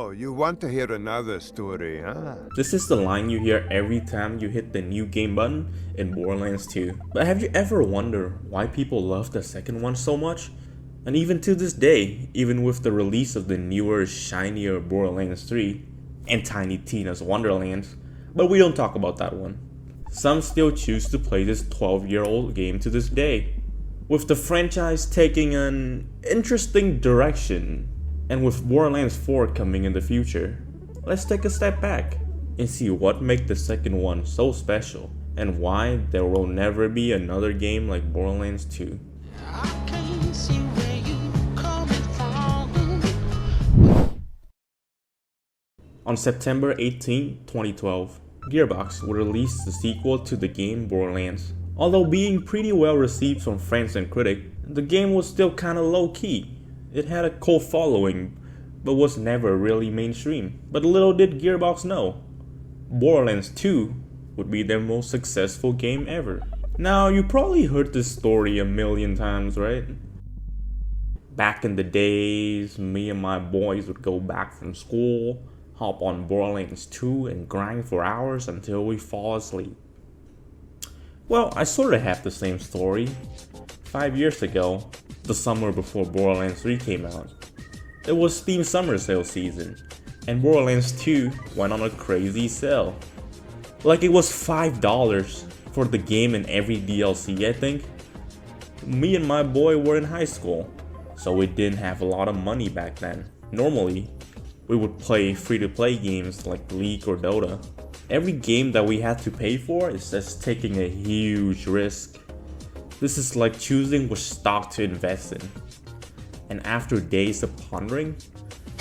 Oh, you want to hear another story, huh? This is the line you hear every time you hit the new game button in Borderlands 2. But have you ever wondered why people love the second one so much? And even to this day, even with the release of the newer, shinier Borderlands 3 and Tiny Tina's Wonderlands, but we don't talk about that one. Some still choose to play this 12-year-old game to this day. With the franchise taking an interesting direction, and with Borderlands 4 coming in the future, let's take a step back and see what makes the second one so special and why there will never be another game like Borderlands 2. On September 18, 2012, Gearbox would release the sequel to the game Borderlands. Although being pretty well received from fans and critics, the game was still kinda low-key. It had a cult following, but was never really mainstream. But little did Gearbox know, Borderlands 2 would be their most successful game ever. Now, you probably heard this story a million times, right? Back in the days, me and my boys would go back from school, hop on Borderlands 2 and grind for hours until we fall asleep. Well, I sorta have the same story. 5 years ago, the summer before Borderlands 3 came out, it was Steam Summer Sale season, and Borderlands 2 went on a crazy sale. Like it was $5 for the game and every DLC, I think. Me and my boy were in high school, so we didn't have a lot of money back then. Normally, we would play free-to-play games like League or Dota. Every game that we had to pay for is just taking a huge risk. This is like choosing which stock to invest in. And after days of pondering,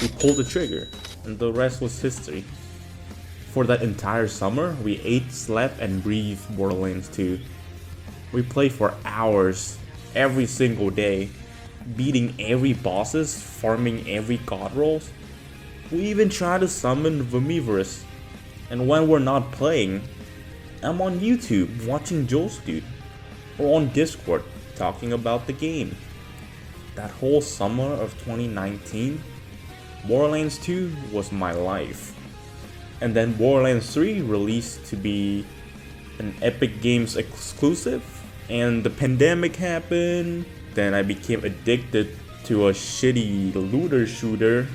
we pulled the trigger, and the rest was history. For that entire summer, we ate, slept, and breathed Borderlands 2. We played for hours, every single day, beating every bosses, farming every god rolls. We even tried to summon Vermivorous. And when we're not playing, I'm on YouTube watching Joel's Dude, or on Discord talking about the game. That whole summer of 2019, Borderlands 2 was my life. And then Borderlands 3 released to be an Epic Games exclusive, and the pandemic happened. Then I became addicted to a shitty looter shooter.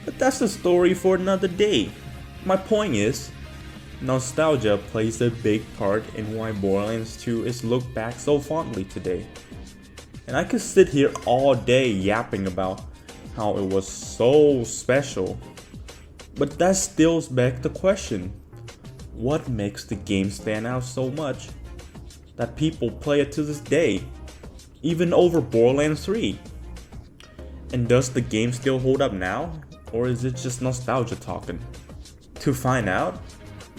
But that's a story for another day. My point is, nostalgia plays a big part in why Borderlands 2 is looked back so fondly today. And I could sit here all day yapping about how it was so special. But that still begs the question, what makes the game stand out so much that people play it to this day, even over Borderlands 3? And does the game still hold up now, or is it just nostalgia talking? To find out,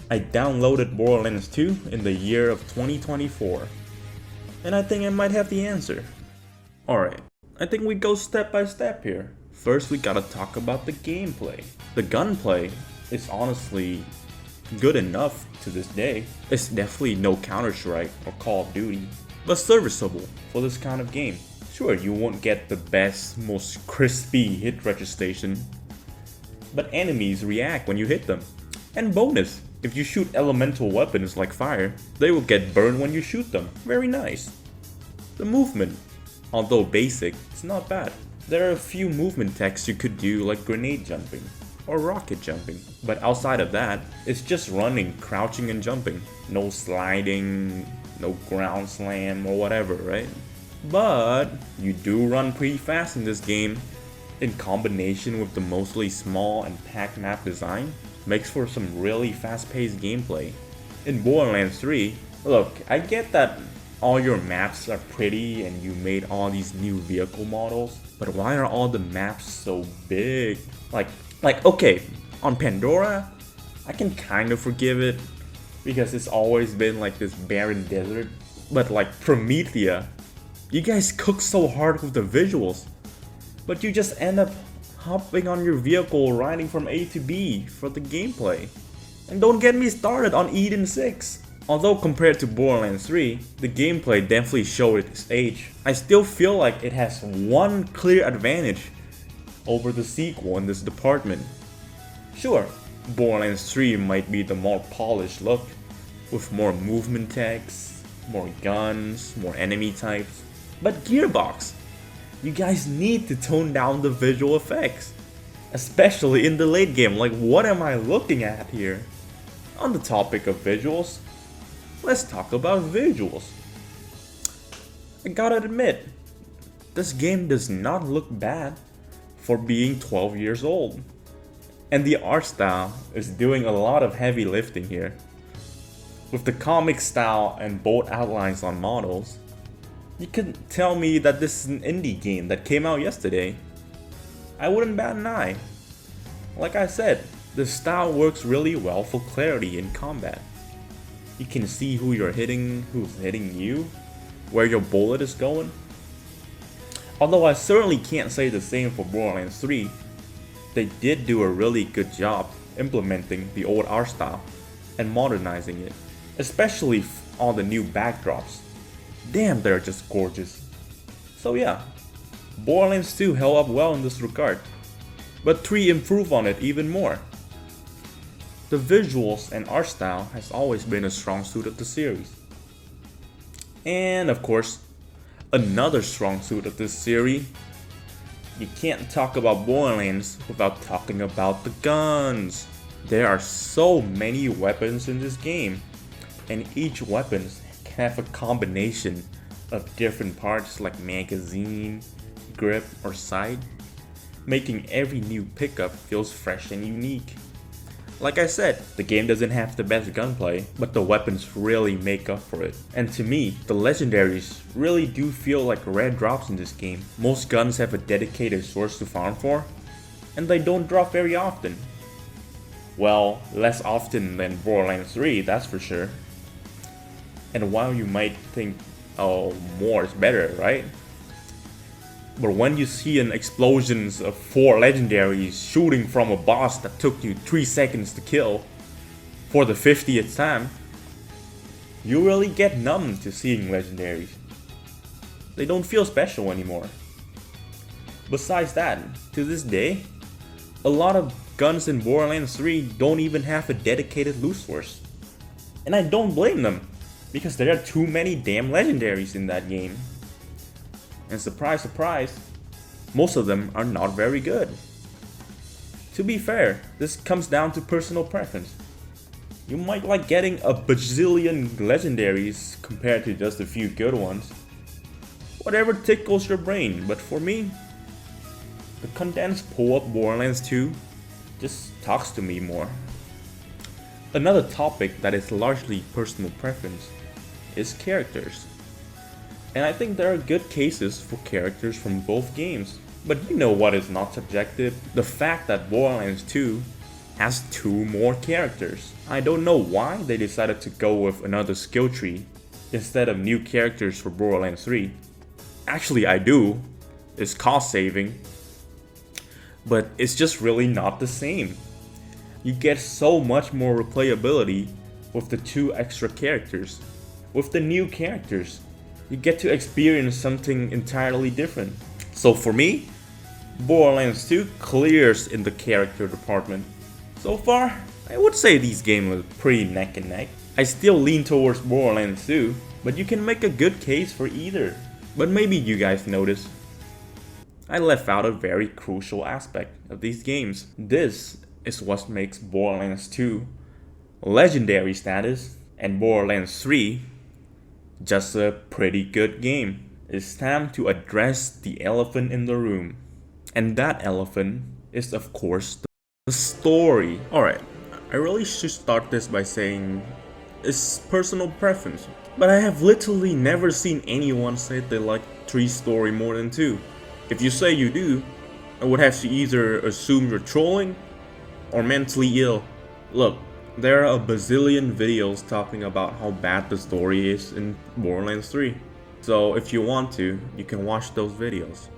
I downloaded Borderlands 2 in the year of 2024, and I think I might have the answer. Alright, I think we go step by step here. First, we gotta talk about the gameplay. The gunplay is honestly good enough to this day. It's definitely no Counter-Strike or Call of Duty, but serviceable for this kind of game. Sure, you won't get the best, most crispy hit registration, but enemies react when you hit them. And bonus, if you shoot elemental weapons like fire, they will get burned when you shoot them. Very nice. The movement, although basic, it's not bad. There are a few movement techs you could do, like grenade jumping or rocket jumping, but outside of that, it's just running, crouching and jumping. No sliding, no ground slam or whatever, right? But you do run pretty fast in this game. In combination with the mostly small and packed map design, makes for some really fast-paced gameplay. In Borderlands 3, look, I get that all your maps are pretty and you made all these new vehicle models, but why are all the maps so big? Like okay, on Pandora, I can kind of forgive it because it's always been like this barren desert, but like Promethea, you guys cook so hard with the visuals, but you just end up hopping on your vehicle riding from A to B for the gameplay. And don't get me started on Eden 6. Although compared to Borderlands 3, the gameplay definitely showed its age, I still feel like it has one clear advantage over the sequel in this department. Sure, Borderlands 3 might be the more polished look, with more movement text, more guns, more enemy types, but Gearbox, you guys need to tone down the visual effects, especially in the late game. Like, what am I looking at here? On the topic of visuals, let's talk about visuals. I gotta admit, this game does not look bad for being 12 years old. And the art style is doing a lot of heavy lifting here. With the comic style and bold outlines on models, you can tell me that this is an indie game that came out yesterday. I wouldn't bat an eye. Like I said, the style works really well for clarity in combat. You can see who you're hitting, who's hitting you, where your bullet is going. Although I certainly can't say the same for Borderlands 3, they did do a really good job implementing the old art style and modernizing it, especially all the new backdrops. Damn, they're just gorgeous. So yeah, Borderlands 2 held up well in this regard, but 3 improved on it even more. The visuals and art style has always been a strong suit of the series. And of course, another strong suit of this series, you can't talk about Borderlands without talking about the guns. There are so many weapons in this game, and each weapon can have a combination of different parts like magazine, grip, or sight, making every new pickup feels fresh and unique. Like I said, the game doesn't have the best gunplay, but the weapons really make up for it. And to me, the legendaries really do feel like rare drops in this game. Most guns have a dedicated source to farm for, and they don't drop very often. Well, less often than Borderlands 3, that's for sure. And while you might think, oh, more is better, right? But when you see an explosions of 4 legendaries shooting from a boss that took you 3 seconds to kill for the 50th time, you really get numb to seeing legendaries. They don't feel special anymore. Besides that, to this day, a lot of guns in Borderlands 3 don't even have a dedicated loot source. And I don't blame them, because there are too many damn legendaries in that game. And surprise, surprise, most of them are not very good. To be fair, this comes down to personal preference. You might like getting a bajillion legendaries compared to just a few good ones. Whatever tickles your brain, but for me, the condensed pull-up Borderlands 2 just talks to me more. Another topic that is largely personal preference is characters. And I think there are good cases for characters from both games. But you know what is not subjective? The fact that Borderlands 2 has 2 more characters. I don't know why they decided to go with another skill tree instead of new characters for Borderlands 3. Actually, I do. It's cost saving. But it's just really not the same. You get so much more replayability with the 2 extra characters. With the new characters, you get to experience something entirely different. So for me, Borderlands 2 clears in the character department. So far, I would say these games are pretty neck and neck. I still lean towards Borderlands 2, but you can make a good case for either. But maybe you guys noticed, I left out a very crucial aspect of these games. This is what makes Borderlands 2 legendary status and Borderlands 3 just a pretty good game. It's time to address the elephant in the room. And that elephant is of course the story. Alright, I really should start this by saying it's personal preference. But I have literally never seen anyone say they like 3's story more than 2. If you say you do, I would have to either assume you're trolling or mentally ill. Look, there are a bazillion videos talking about how bad the story is in Borderlands 3. So if you want to, you can watch those videos.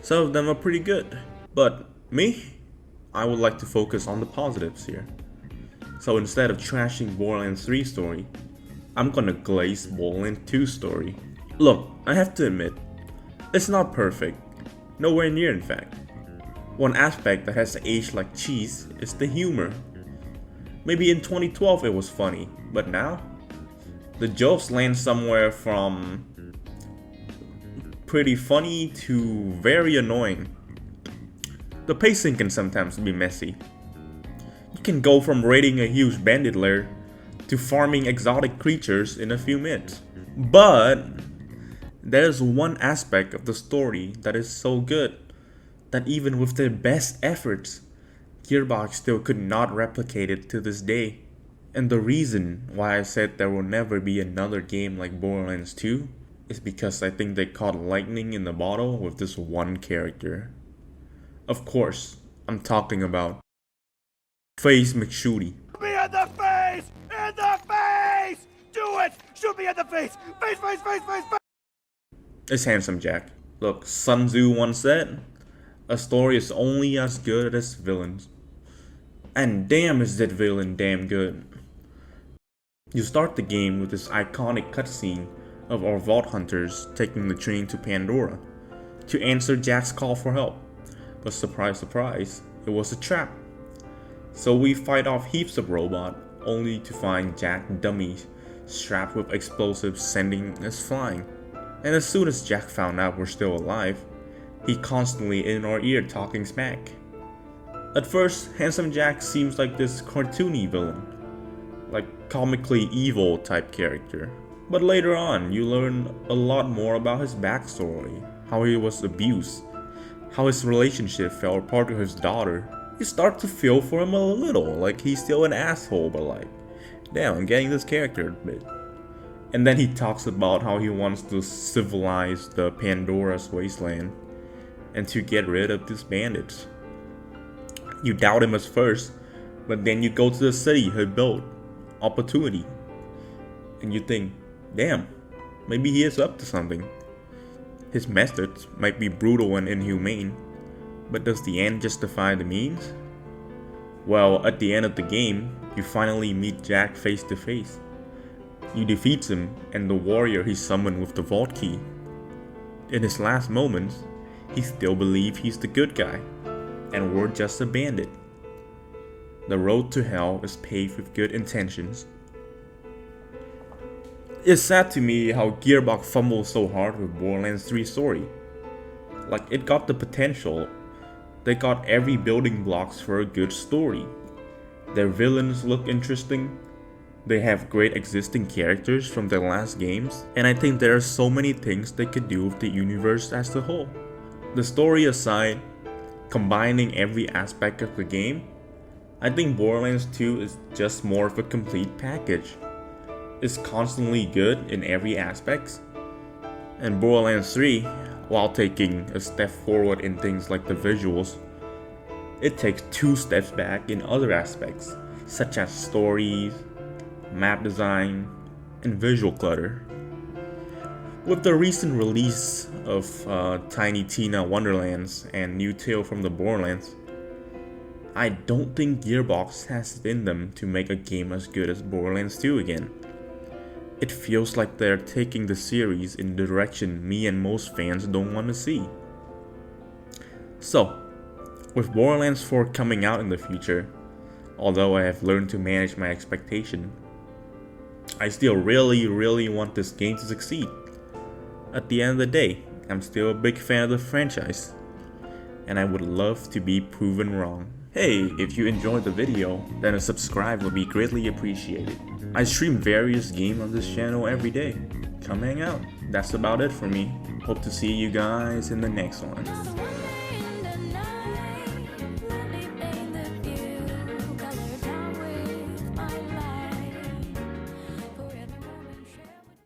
Some of them are pretty good. But me, I would like to focus on the positives here. So instead of trashing Borderlands 3 story, I'm gonna glaze Borderlands 2 story. Look, I have to admit, it's not perfect. Nowhere near in fact. One aspect that has aged like cheese is the humor. Maybe in 2012 it was funny, but now? The jokes land somewhere from pretty funny to very annoying. The pacing can sometimes be messy. You can go from raiding a huge bandit lair to farming exotic creatures in a few minutes. But there's one aspect of the story that is so good that even with their best efforts, Gearbox still could not replicate it to this day. And the reason why I said there will never be another game like Borderlands 2 is because I think they caught lightning in the bottle with this one character. Of course, I'm talking about Face McShooty. Me in the face! In the face! Do it! Shoot me in the face! Face, face, face, face, face! It's Handsome Jack. Look, Sun Tzu once said, a story is only as good as its villains. And damn is that villain damn good. You start the game with this iconic cutscene of our Vault Hunters taking the train to Pandora to answer Jack's call for help. But surprise surprise, it was a trap. So we fight off heaps of robots, only to find Jack dummies strapped with explosives sending us flying. And as soon as Jack found out we're still alive, he constantly in our ear talking smack. At first, Handsome Jack seems like this cartoony villain, like comically evil type character. But later on, you learn a lot more about his backstory, how he was abused, how his relationship fell apart with his daughter. You start to feel for him a little, like he's still an asshole, but like, damn, I'm getting this character a bit. And then he talks about how he wants to civilize the Pandora's wasteland and to get rid of these bandits. You doubt him at first, but then you go to the city he built, Opportunity, and you think, damn, maybe he is up to something. His methods might be brutal and inhumane, but does the end justify the means? Well, at the end of the game, you finally meet Jack face to face. You defeat him and the warrior he summoned with the vault key. In his last moments, he still believes he's the good guy, and we're just a bandit. The road to hell is paved with good intentions. It's sad to me how Gearbox fumbled so hard with Borderlands 3 story. Like, it got the potential. They got every building blocks for a good story. Their villains look interesting. They have great existing characters from their last games. And I think there are so many things they could do with the universe as a whole. The story aside, combining every aspect of the game, I think Borderlands 2 is just more of a complete package. It's constantly good in every aspect. And Borderlands 3, while taking a step forward in things like the visuals, it takes 2 steps back in other aspects, such as stories, map design, and visual clutter. With the recent release of Tiny Tina Wonderlands and New Tale from the Borderlands, I don't think Gearbox has it in them to make a game as good as Borderlands 2 again. It feels like they're taking the series in the direction me and most fans don't want to see. So, with Borderlands 4 coming out in the future, although I have learned to manage my expectation, I still really want this game to succeed. At the end of the day, I'm still a big fan of the franchise, and I would love to be proven wrong. Hey, if you enjoyed the video, then a subscribe would be greatly appreciated. I stream various games on this channel every day. Come hang out. That's about it for me. Hope to see you guys in the next one.